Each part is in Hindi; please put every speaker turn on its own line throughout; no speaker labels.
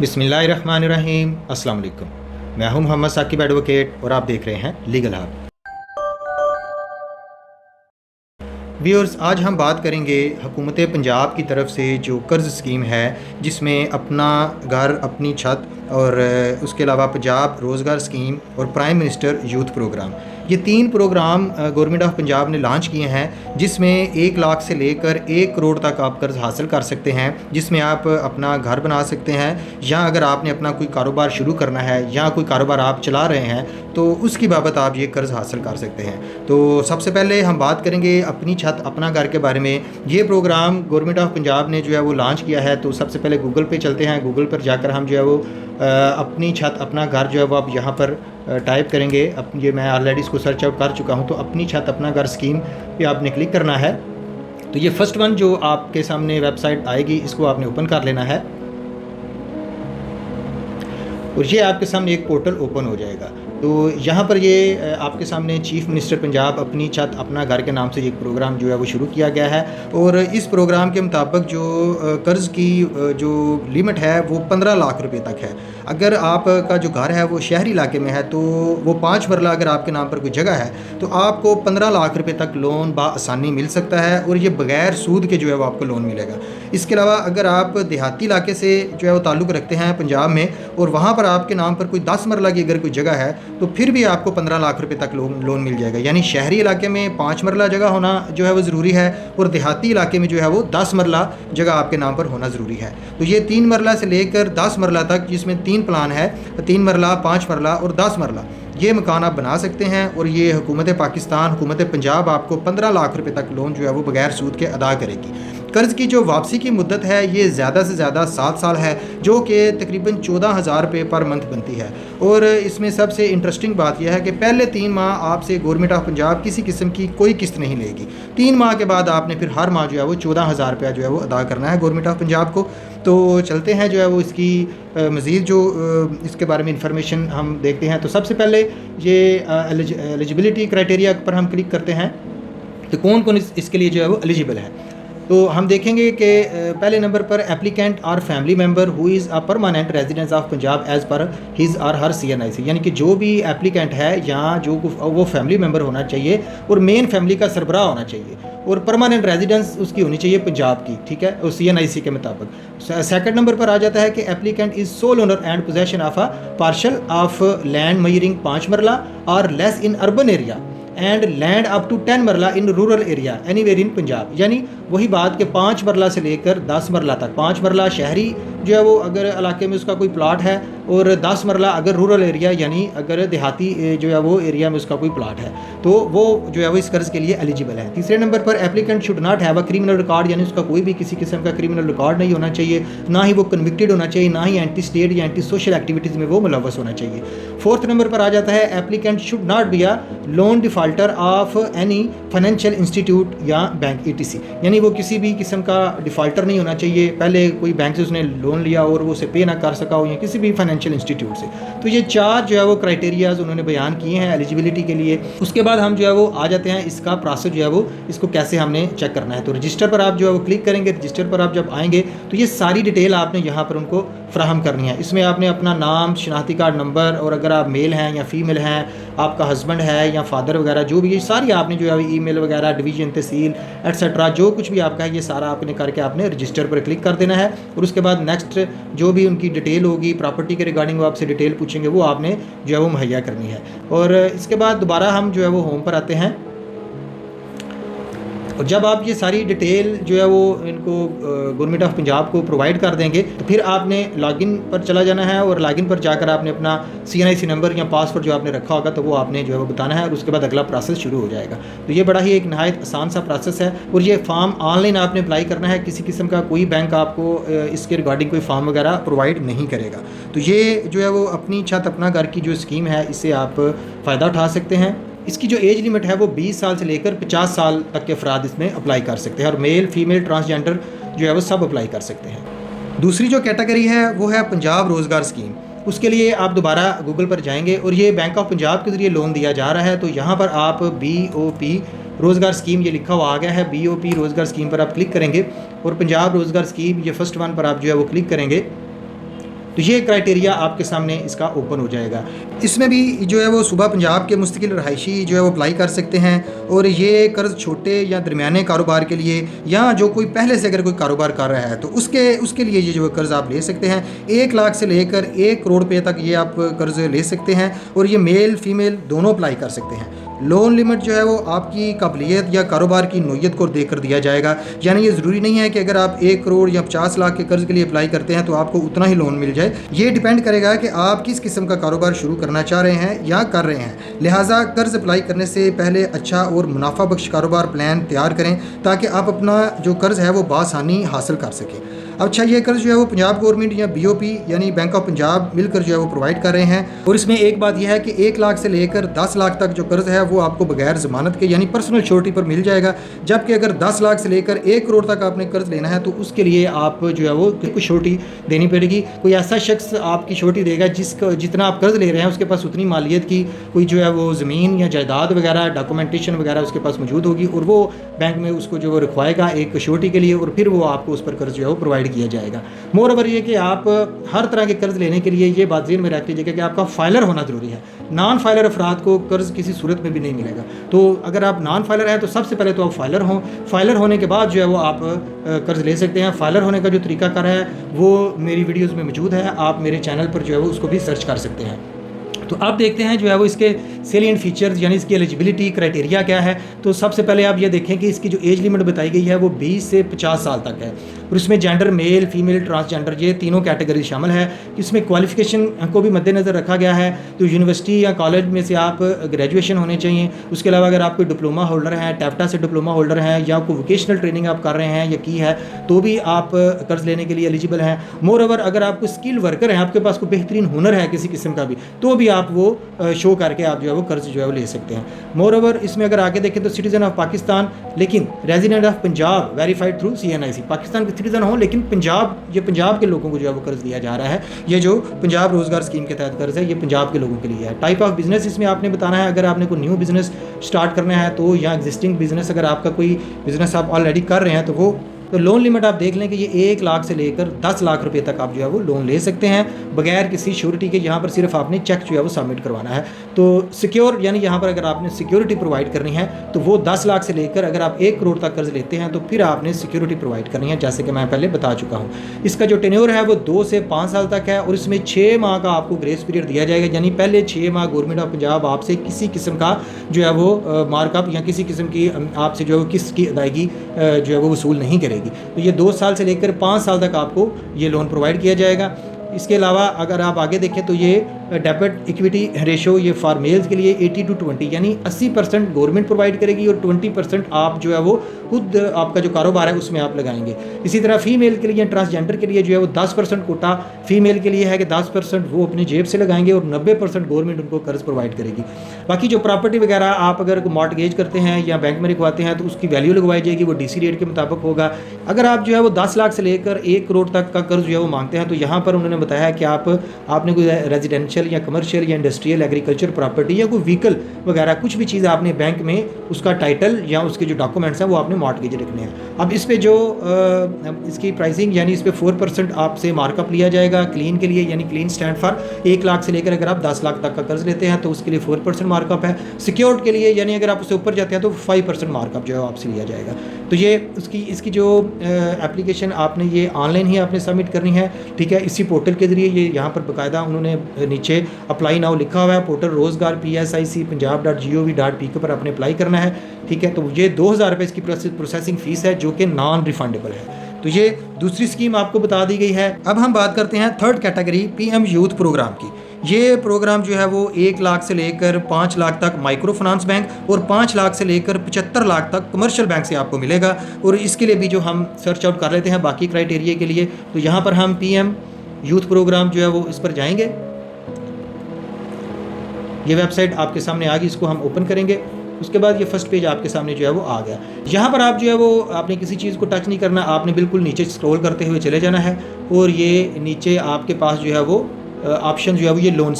बिस्मिल्लाहिर्रहमानिर्रहीम। अस्सलाम वालेकुम। मैं हूं मोहम्मद साकिब एडवोकेट और आप देख रहे हैं लीगल हब। व्यूअर्स, आज हम बात करेंगे हुकूमत पंजाब की तरफ से जो कर्ज़ स्कीम है, जिसमें अपना घर अपनी छत और उसके अलावा पंजाब रोज़गार स्कीम और प्राइम मिनिस्टर यूथ प्रोग्राम, ये 3 प्रोग्राम गवर्नमेंट ऑफ पंजाब ने लॉन्च किए हैं, जिसमें 1 लाख से लेकर 1 करोड़ तक आप कर्ज़ हासिल कर सकते हैं, जिसमें आप अपना घर बना सकते हैं, या अगर आपने अपना कोई कारोबार शुरू करना है या कोई कारोबार आप चला रहे हैं तो उसकी बाबत आप ये कर्ज़ हासिल कर सकते हैं। तो सबसे पहले हम बात करेंगे अपनी छत अपना घर के बारे में। ये प्रोग्राम गवर्नमेंट ऑफ पंजाब ने जो है वो लॉन्च किया है। तो सबसे पहले गूगल पे चलते हैं। गूगल पर जाकर हम जो है वो अपनी छत अपना घर जो है वो आप यहाँ पर टाइप करेंगे। ये मैं ऑलरेडी इसको सर्च आउट कर चुका हूँ। तो अपनी छत अपना घर स्कीम पे आपने क्लिक करना है। तो ये फर्स्ट वन जो आपके सामने वेबसाइट आएगी, इसको आपने ओपन कर लेना है और ये आपके सामने एक पोर्टल ओपन हो जाएगा। तो यहाँ पर ये आपके सामने चीफ़ मिनिस्टर पंजाब अपनी छत अपना घर के नाम से एक प्रोग्राम जो है वो शुरू किया गया है। और इस प्रोग्राम के मुताबिक जो कर्ज़ की जो लिमिट है वो 15 लाख रुपए तक है। अगर आपका जो घर है वो शहरी इलाके में है तो वो 5 मरला अगर आपके नाम पर कोई जगह है तो आपको 15 लाख रुपए तक लोन बआसानी मिल सकता है और ये बग़ैर सूद के जो है वो आपको लोन मिलेगा। इसके अलावा अगर आप देहाती इलाके से जो है वो ताल्लुक़ रखते हैं पंजाब में और वहाँ पर आपके नाम पर कोई 10 मरला की अगर कोई जगह है तो फिर भी आपको 15 लाख रुपए तक लोन मिल जाएगा। यानी शहरी इलाके में 5 मरला जगह होना जो है वो ज़रूरी है और देहाती इलाके में जो है वो 10 मरला जगह आपके नाम पर होना ज़रूरी है। तो ये 3 मरला से लेकर 10 मरला तक, जिसमें 3 प्लान है, 3 मरला, 5 मरला और 10 मरला, ये मकान आप बना सकते हैं। और ये हुकूमत पाकिस्तान, हुकूमत पंजाब आपको 15 लाख रुपए तक लोन जो है वो बगैर सूद के अदा करेगी। कर्ज़ की जो वापसी की मुद्दत है ये ज़्यादा से ज़्यादा 7 साल है, जो कि तकरीबन 14,000 रुपये पर मंथ बनती है। और इसमें सबसे इंटरेस्टिंग बात यह है कि पहले 3 माह आपसे गवर्नमेंट ऑफ पंजाब किसी किस्म की कोई किस्त नहीं लेगी। 3 माह के बाद आपने फिर हर माह जो है वो 14,000 रुपया जो है वो अदा करना है गवर्नमेंट ऑफ पंजाब को। तो चलते हैं जो है वो इसकी मज़ीद जो इसके बारे में इंफॉर्मेशन हम देखते हैं। तो सबसे पहले ये एलिजिबिलिटी क्राइटेरिया पर हम क्लिक करते हैं तो कौन कौन इसके लिए जो है वो एलिजिबल है। तो हम देखेंगे कि पहले नंबर पर एप्लीकेंट और family member who is a permanent residence of Punjab as per his और हर CNIC, यानी कि जो भी एप्लीकेंट है यहाँ जो वो फैमिली मेंबर होना चाहिए और मेन फैमिली का सरबराह होना चाहिए और परमानेंट रेजिडेंस उसकी होनी चाहिए पंजाब की, ठीक है, और CNIC के मुताबिक। सेकंड नंबर पर आ जाता है कि applicant is sole owner and possession of a parcel of land measuring 5 marla और less in urban area and land up to 10 marla in rural area anywhere in Punjab. यानी वही बात के 5 मरला से लेकर 10 मरला तक। 5 मरला शहरी जो है वो अगर इलाके में उसका कोई प्लाट है और 10 मरला अगर रूरल एरिया यानी अगर देहाती जो है वो एरिया में उसका कोई प्लाट है तो वो जो है वो इस कर्ज़ के लिए एलिजिबल है। तीसरे नंबर पर applicant should not have a criminal record, यानी उसका कोई भी किसी किस्म का क्रिमिनल रिकॉर्ड नहीं होना चाहिए, ना ही वो कन्विक्टेड होना चाहिए, ना ही एंटी स्टेट या एंटी सोशल एक्टिविटीज़ में वो मुलव्वस होना चाहिए। फोर्थ नंबर पर आ जाता है applicant should not be a loan defaulter of any financial institute या बैंक ETC, यानी वो किसी भी किस्म का डिफ़ाल्टर नहीं होना चाहिए, पहले कोई बैंक से उसने लोन लिया और वो उसे पे ना कर सका हो या किसी भी फाइनेंशियल इंस्टीट्यूट से। तो ये 4 जो है वो क्राइटेरियाज उन्होंने बयान किए हैं एलिजिबिलिटी के लिए। उसके बाद हम जो है वो आ जाते हैं इसका प्रोसेस जो है वो इसको कैसे हमने चेक करना है। तो रजिस्टर पर आप जो है वो क्लिक करेंगे। रजिस्टर पर आप जब आएंगे तो ये सारी डिटेल आपने यहाँ पर उनको फ्राहम करनी है। इसमें आपने अपना नाम, शनाख्ती कार्ड नंबर और अगर आप मेल हैं या फीमेल हैं, आपका हस्बैंड है या फादर वगैरह जो भी, ये सारी आपने जो है ईमेल वगैरह, डिवीजन, तहसील एटसेट्रा जो कुछ भी आपका है ये सारा आपने करके आपने रजिस्टर पर क्लिक कर देना है। और उसके बाद नेक्स्ट जो भी उनकी डिटेल होगी प्रॉपर्टी के रिगार्डिंग वो आपसे डिटेल पूछेंगे, वो आपने जो है वो मुहैया करनी है। और इसके बाद दोबारा हम जो है वो होम पर आते हैं और जब आप ये सारी डिटेल जो है वो इनको गवर्नमेंट ऑफ पंजाब को प्रोवाइड कर देंगे तो फिर आपने लॉगिन पर चला जाना है और लॉगिन पर जाकर आपने अपना CNIC नंबर या पासवर्ड जो आपने रखा होगा तो वो आपने जो है वो बताना है और उसके बाद अगला प्रोसेस शुरू हो जाएगा। तो ये बड़ा ही एक नहायत आसान सा प्रोसेस है और ये फॉर्म ऑनलाइन आपने अप्लाई करना है। किसी किस्म का कोई बैंक आपको इसके रिगार्डिंग कोई फॉर्म वगैरह प्रोवाइड नहीं करेगा। तो ये जो है वो अपनी छत अपना घर की जो स्कीम है इससे आप फ़ायदा उठा सकते हैं। इसकी जो एज लिमिट है वो 20 साल से लेकर 50 साल तक के अफराद इसमें अप्लाई कर सकते हैं और मेल, फीमेल, ट्रांसजेंडर जो है वो सब अप्लाई कर सकते हैं। दूसरी जो कैटेगरी है वो है पंजाब रोज़गार स्कीम। उसके लिए आप दोबारा गूगल पर जाएंगे और ये बैंक ऑफ पंजाब के ज़रिए लोन दिया जा रहा है। तो यहाँ पर आप BOP रोज़गार स्कीम ये लिखा हुआ आ गया है, BOP रोज़गार स्कीम पर आप क्लिक करेंगे और पंजाब रोज़गार स्कीम ये फर्स्ट वन पर आप जो है वो क्लिक करेंगे तो ये क्राइटेरिया आपके सामने इसका ओपन हो जाएगा। इसमें भी जो है वो सूबा पंजाब के मुस्तकिल रहायशी जो है वो अप्लाई कर सकते हैं, और ये कर्ज़ छोटे या दरमियाने कारोबार के लिए, या जो कोई पहले से अगर कोई कारोबार कर रहा है तो उसके लिए ये जो कर्ज़ आप ले सकते हैं। 1 लाख से लेकर 1 करोड़ रुपये तक ये आप कर्ज़ ले सकते हैं, और ये मेल फीमेल दोनों अप्लाई कर सकते हैं। लोन लिमिट जो है वो आपकी काबिलियत या कारोबार की नोयत को देखकर दिया जाएगा, यानी ये ज़रूरी नहीं है कि अगर आप 1 करोड़ या 50 लाख के कर्ज़ के लिए अप्लाई करते हैं तो आपको उतना ही लोन मिल जाए। ये डिपेंड करेगा कि आप किस किस्म का कारोबार शुरू करना चाह रहे हैं या कर रहे हैं। लिहाजा कर्ज़ अप्लाई करने से पहले अच्छा और मुनाफा बख्श कारोबार प्लान तैयार करें, ताकि आप अपना जो कर्ज़ है वो बआसानी हासिल कर सकें। अच्छा, ये कर्ज़ जो है वो पंजाब गवर्नमेंट या BOP यानी बैंक ऑफ पंजाब मिलकर जो है वो प्रोवाइड कर रहे हैं। और इसमें एक बात यह है कि 1 लाख से लेकर 10 लाख तक जो कर्ज़ है वो आपको बगैर ज़मानत के यानी पर्सनल श्योरिटी पर मिल जाएगा, जबकि अगर 10 लाख से लेकर 1 करोड़ तक आपने कर्ज़ लेना है तो उसके लिए आप जो है वो कुछ श्योरिटी देनी पड़ेगी। कोई ऐसा शख्स आपकी श्योरिटी देगा जितना आप कर्ज़ ले रहे हैं उसके पास उतनी मालियत की कोई जो है वो ज़मीन या जायदाद वगैरह डॉक्यूमेंटेशन वगैरह उसके पास मौजूद होगी, और वो बैंक में उसको जो वो रखवाएगा एक श्योरिटी के लिए, और फिर वो आपको उस पर कर्ज़ जो है वो प्रोवाइड किया जाएगा। मोर ओवर ये कि आप हर तरह के कर्ज़ लेने के लिए ये बात ज़हन में रख लीजिएगा कि आपका फाइलर होना ज़रूरी है। नॉन फाइलर अफराद को कर्ज़ किसी सूरत में भी नहीं मिलेगा। तो अगर आप नॉन फाइलर हैं तो सबसे पहले तो आप फाइलर हों। फाइलर होने के बाद जो है वो आप कर्ज़ ले सकते हैं। फाइलर होने का जो तरीकाकार है वो मेरी वीडियोज़ में मौजूद है, आप मेरे चैनल पर जो है वो उसको भी सर्च कर सकते हैं। तो अब देखते हैं जो है वो इसके सेलिएंट फीचर्स यानी इसकी एलिजिबिलिटी क्राइटेरिया क्या है। तो सबसे पहले आप ये देखें कि इसकी जो एज लिमिट बताई गई है वो 20 से 50 साल तक है, और इसमें जेंडर मेल फीमेल ट्रांसजेंडर ये तीनों कैटेगरी शामिल है। इसमें क्वालिफिकेशन को भी मद्देनज़र रखा गया है, तो यूनिवर्सिटी या कॉलेज में से आप ग्रेजुएशन होने चाहिए। उसके अलावा अगर आप कोई डिप्लोमा होल्डर हैं, टैप्टा से डिप्लोमा होल्डर हैं, या कोई वोकेशनल ट्रेनिंग आप कर रहे हैं या की है तो भी आप कर्ज़ लेने के लिए एलिजिबल हैं। मोर ओवर अगर आप कोई स्किल वर्कर हैं, आपके पास कोई बेहतरीन हुनर है किसी किस्म का भी, तो भी आप वो शो करके आप जो है वो कर्ज़ जो है वो ले सकते हैं। मोर ओवर इसमें अगर आगे देखें तो सिटीज़न ऑफ पाकिस्तान लेकिन resident of Punjab verified through CNIC, Pakistan के सिटीज़न हो लेकिन पंजाब के लोगों को जो है वो कर्ज़ दिया जा रहा है। ये जो पंजाब रोज़गार स्कीम के तहत कर्ज़ है ये पंजाब के लोगों के लिए है। टाइप ऑफ बिज़नेस इसमें आपने बताना है, अगर आपने कोई न्यू बिज़नेस स्टार्ट करना है तो, या एग्जिस्टिंग बिज़नेस अगर आपका कोई बिज़नेस आप ऑलरेडी कर रहे हैं तो वो। तो लोन लिमिट आप देख लें कि ये 1 लाख से लेकर 10 लाख रुपए तक आप जो है वो लोन ले सकते हैं बगैर किसी श्योरिटी के। यहाँ पर सिर्फ आपने चेक जो है वो सबमिट करवाना है। तो सिक्योर यानी यहाँ पर अगर आपने सिक्योरिटी प्रोवाइड करनी है तो वो 10 लाख से लेकर अगर आप 1 करोड़ तक कर्ज़ लेते हैं तो फिर आपने सिक्योरिटी प्रोवाइड करनी है, जैसे कि मैं पहले बता चुका हूँ। इसका जो टेन्योर है वो 2 से 5 साल तक है, और इसमें 6 माह का आपको ग्रेस पीरियड दिया जाएगा, यानी पहले 6 माह गवर्नमेंट ऑफ पंजाब आपसे किसी किस्म का जो है वो मार्कअप या किसी किस्म की आपसे जो है वो किस्त की अदायगी जो है वो वसूल नहीं करेगी। तो ये 2 साल से लेकर 5 साल तक आपको ये लोन प्रोवाइड किया जाएगा। इसके अलावा अगर आप आगे देखें तो ये डेब्ट इक्विटी रेशो ये फॉर मेल्स के लिए 80-20 यानी 80% गवर्नमेंट प्रोवाइड करेगी और 20% आप जो है वो खुद आपका जो कारोबार है उसमें आप लगाएंगे। इसी तरह फीमेल के लिए ट्रांसजेंडर के लिए जो है वो 10% कोटा फीमेल के लिए है कि 10% वो अपनी जेब से लगाएंगे और 90% गवर्नमेंट उनको कर्ज प्रोवाइड करेगी। बाकी जो प्रॉपर्टी वगैरह आप अगर मॉर्टगेज करते हैं या बैंक में रखवाते हैं तो उसकी वैल्यू लगवाई जाएगी, वो DC रेट के मुताबिक होगा। अगर आप जो है वो 10 लाख से लेकर 1 करोड़ तक का कर्ज जो है वो मांगते हैं तो यहाँ पर उन्होंने बताया है कि आपने कोई रेजिडेंशियल या कमर्शियल या इंडस्ट्रियल एग्रीकल्चर प्रॉपर्टी या कोई व्हीकल वगैरह कुछ भी चीज़ आपने बैंक में उसका टाइटल या उसके जो डॉक्यूमेंट्स हैं वो आपने मॉर्टगेज रखने हैं। अब इस पे जो इसकी प्राइसिंग यानी इस पे 4% आपसे मार्कअप लिया जाएगा क्लीन के लिए, यानी क्लीन स्टैंड फॉर 1 लाख से लेकर अगर आप 10 लाख तक का कर्ज लेते हैं तो उसके लिए 4% मार्कअप है। सिक्योर्ड के लिए यानी अगर आप उससे ऊपर जाते हैं तो 5% मार्कअप जो है आपसे लिया जाएगा। तो ये इसकी जो एप्लीकेशन आपने ये ऑनलाइन ही आपने सबमिट करनी है, ठीक है। इसी पोर्टल के ज़रिए ये यहाँ पर बाकायदा उन्होंने नीचे अप्लाई नाउ लिखा हुआ है, पोर्टल रोज़गार PSIC-punjab.gov.p के पर आपने अप्लाई करना है, ठीक है। तो ये 2000 रुपये इसकी प्रोसेसिंग फ़ीस है जो कि नॉन रिफंडेबल है। तो ये दूसरी स्कीम आपको बता दी गई है। अब हम बात करते हैं third category PM youth programme की। ये प्रोग्राम जो है वो 1 लाख से लेकर 5 लाख तक माइक्रो फाइनेंस बैंक और 5 लाख से लेकर 75 लाख तक कमर्शियल बैंक से आपको मिलेगा। और इसके लिए भी जो हम सर्च आउट कर लेते हैं बाकी क्राइटेरिया के लिए, तो यहाँ पर हम PM यूथ प्रोग्राम जो है वो इस पर जाएंगे। ये वेबसाइट आपके सामने आ गई, इसको हम ओपन करेंगे। उसके बाद ये फर्स्ट पेज आपके सामने जो है वो आ गया। यहाँ पर आप जो है वो आपने किसी चीज़ को टच नहीं करना, आपने बिल्कुल नीचे स्क्रॉल करते हुए चले जाना है और ये नीचे आपके पास जो है वो ऑप्शन जो है वो ये लोन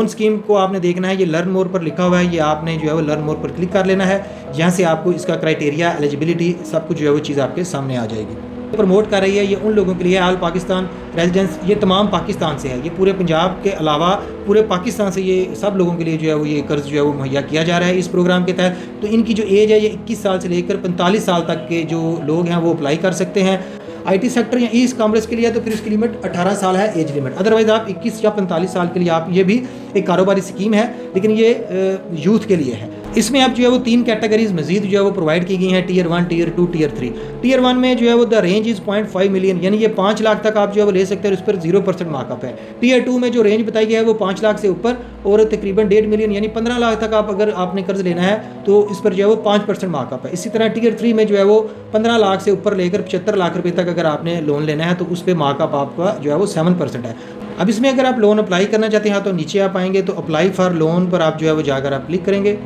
स्कीम को आपने देखना है। ये लर्न मोर पर लिखा हुआ है, ये आपने जो है वो लर्न मोर पर क्लिक कर लेना है। यहाँ से आपको इसका क्राइटेरिया एलिजिबिलिटी सब कुछ जो है वो चीज़ आपके सामने आ जाएगी। प्रमोट कर रही है, ये उन लोगों के लिए ऑल पाकिस्तान रेजिडेंट्स, ये तमाम पाकिस्तान से है, ये पूरे पंजाब के अलावा पूरे पाकिस्तान से ये सब लोगों के लिए जो है वो ये कर्ज़ जो है वो मुहैया किया जा रहा है इस प्रोग्राम के तहत। तो इनकी जो एज है ये 21 साल से लेकर 45 साल तक के जो लोग हैं वो अप्लाई कर सकते हैं। IT सेक्टर या ई कॉमर्स के लिए तो फिर इसकी लिमिट 18 साल है एज लिमिट, अदरवाइज़ आप 21 या 45 साल के लिए आप, ये भी एक कारोबारी स्कीम है लेकिन ये यूथ के लिए है। इसमें अब जो है वो 3 कैटेगरीज मजीद जो है वो प्रोवाइड की गई हैं, टियर 1, टियर 2, टियर 3। टियर 1 में जो है वो द रेंज इज़ 0.5 मिलियन, यानी ये 5 लाख तक आप जो है वो ले सकते हैं और इस पर 0% मार्कअप है। टियर 2 में जो रेंज बताई गई है वो 5 लाख से ऊपर और तकरीबन 1.5 मिलियन यानी 15 लाख तक आप अगर आपने कर्ज लेना है तो इस पर जो है वो 5% मार्कअप है। इसी तरह टियर 3 में जो है वो 15 लाख से ऊपर लेकर 75 लाख रुपये तक अगर आपने लोन लेना है तो उस पर मार्कअप आपका जो है वो 7% है। अब इसमें अगर आप लोन अप्लाई करना चाहते हैं तो नीचे आप आएंगे तो अप्लाई फॉर लोन पर आप जो है वो जाकर आप क्लिक करेंगे,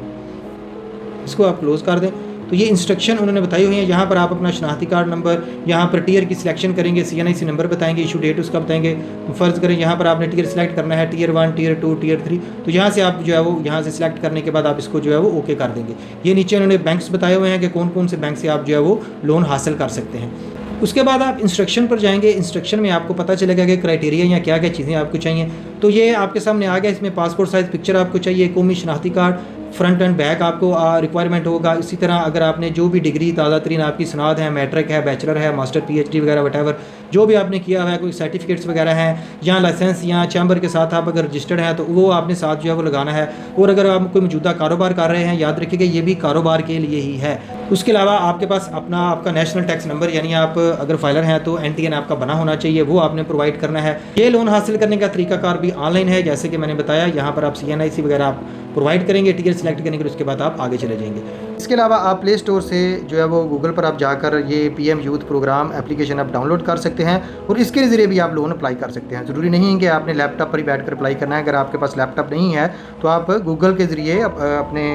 इसको आप क्लोज़ कर दें। तो ये इंस्ट्रक्शन उन्होंने बताई हुई है, यहाँ पर आप अपना शनाख्ती कार्ड नंबर, यहाँ पर टियर की सिलेक्शन करेंगे, CNIC नंबर बताएंगे, इशू डेट उसका बताएंगे। फ़र्ज़ करें यहाँ पर आपने टियर सेलेक्ट करना है टियर 1, टियर 2, टियर 3, तो यहाँ से आप जो है वो यहाँ से सिलेक्ट करने के बाद आप इसको जो है वो ओके कर देंगे। ये नीचे उन्होंने बैंक्स बताए हुए हैं कि कौन कौन से बैंक से आप जो है वो लोन हासिल कर सकते हैं। उसके बाद आप इंस्ट्रक्शन पर जाएंगे, इंस्ट्रक्शन में आपको पता चलेगा कि क्राइटेरिया या क्या क्या चीज़ें आपको चाहिए। तो ये आपके सामने आ गया, इसमें पासपोर्ट साइज़ पिक्चर आपको चाहिए, कौमी शनाख्ती कार्ड फ्रंट एंड बैक आपको रिक्वायरमेंट होगा। इसी तरह अगर आपने जो भी डिग्री ताज़ा तरीन आपकी सनाद है, मैट्रिक है, बैचलर है, मास्टर PhD वगैरह वटेवर जो भी आपने किया हुआ है, कोई सर्टिफिकेट्स वगैरह हैं या लाइसेंस या चैम्बर के साथ आप अगर रजिस्टर्ड हैं तो वो आपने साथ जो है वो लगाना है। और अगर आप कोई मौजूदा कारोबार कर रहे हैं, याद रखिएगा ये भी कारोबार के लिए ही है। उसके अलावा आपके पास आपका नेशनल टैक्स नंबर, यानी आप अगर फाइलर हैं तो NTN आपका बना होना चाहिए, वो आपने प्रोवाइड करना है। ये लोन हासिल करने का तरीकाकार भी ऑनलाइन है, जैसे कि मैंने बताया। यहाँ पर आप CNIC वगैरह आप प्रोवाइड करेंगे, टिकट सेलेक्ट करने के उसके बाद आप आगे चले जाएंगे। इसके अलावा आप प्ले स्टोर से जो है वो गूगल पर आप जाकर ये PM यूथ प्रोग्राम एप्लीकेशन आप डाउनलोड कर सकते हैं और इसके ज़रिए भी आप लोन अप्लाई कर सकते हैं। ज़रूरी नहीं है कि आपने लैपटॉप पर ही बैठकर अप्लाई करना है। अगर आपके पास लैपटॉप नहीं है तो आप गूगल के ज़रिए अपने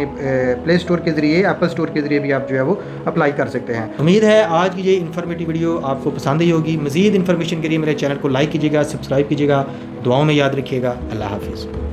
प्ले स्टोर के ज़रिए, एप्पल स्टोर के ज़रिए भी आप जो है वो अप्लाई कर सकते हैं। उम्मीद है आज की ये इन्फॉर्मेटिव वीडियो आपको पसंद ही होगी। मज़ीद इन्फॉर्मेशन के लिए मेरे चैनल को लाइक कीजिएगा, सब्सक्राइब कीजिएगा, दुआओं में याद रखिएगा। अल्लाह हाफिज़।